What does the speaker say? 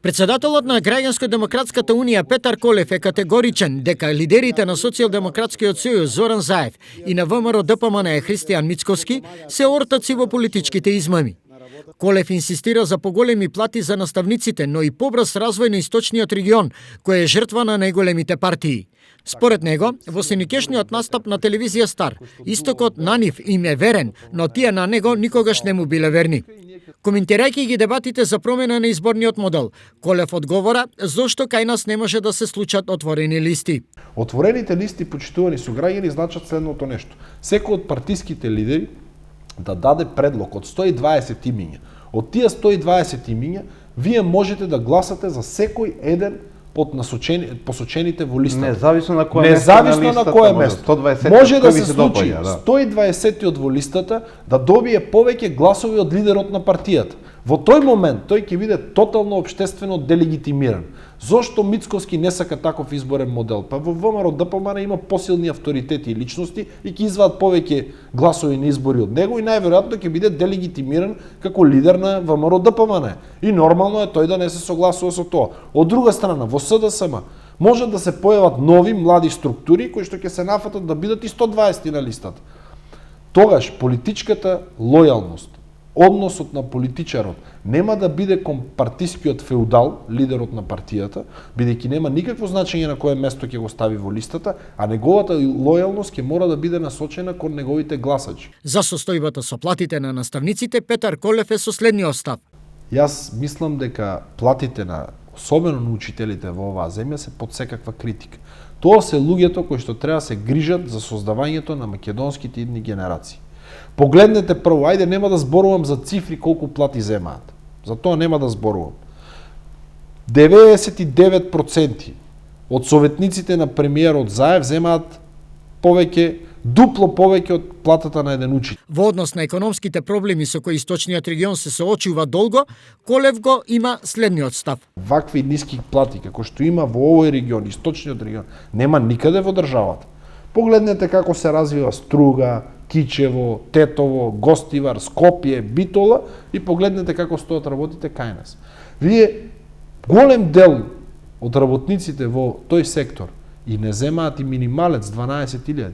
Председателот на Граѓанско-демократската унија Петар Колев е категоричен дека лидерите на Социјалдемократскиот сојуз Зоран Заев и на ВМРО ДПМН Христијан Мицковски се ортаци во политичките измами. Колев инсистира за поголеми плати за наставниците, но и побрз развој на источниот регион, кој е жртва на најголемите партии. Според него, во синикешниот настап на телевизија Стар, истокот на нив им е верен, но тие на него никогаш не му биле верни. Коментирајќи ги дебатите за промена на изборниот модел, Колев одговора зошто кај нас не може да се случат отворени листи. Отворените листи, почитувани суграѓани, значат следното нешто. Секој од партиските лидери да даде предлог од 120 имиња. Од тие 120 имиња, вие можете да гласате за секој еден од посочените во листата. Независно на кое место. Може да се случи 120-тиот во листата да добие повеќе гласови од лидерот на партијата. Во тој момент тој ќе биде тотално општествено делегитимиран. Зошто Мицковски не сака таков изборен модел? Па во ВМРО ДПМН има посилни авторитети и личности и ќе извадат повеќе гласови на избори од него и најверојатно ќе биде делегитимиран како лидер на ВМРО ДПМН. И нормално е тој да не се согласува со тоа. Од друга страна, во СДСМ може да се појават нови млади структури кои што ќе се нафатат да бидат и 120 на листата. Тогаш политичката лојалност, односот на политичарот нема да биде кон партискиот феудал, лидерот на партијата, бидејќи нема никакво значење на кое место ќе го стави во листата, а неговата лојалност ќе мора да биде насочена кон неговите гласачи. За состојбата со платите на наставниците, Петар Колев е со следниот став. Јас мислам дека платите на особено на учителите во оваа земја се под секаква критика. Тоа се луѓето кои што треба се грижат за создавањето на македонските идни генерации. Погледнете прво, ајде нема да зборувам за цифри колку плати земаат. За тоа нема да зборувам. 99% од советниците на премиерот Заев земаат повеќе, дупло повеќе од платата на еден учител. Во однос на економските проблеми со кои источниот регион се соочува долго, Колев го има следниот став. Вакви ниски плати како што има во овој регион, источниот регион, нема никаде во државата. Погледнете како се развива Струга, Кичево, Тетово, Гостивар, Скопје, Битола и погледнете како стоат работите кај нас. Вие голем дел од работниците во тој сектор и не земаат и минималец 12.000.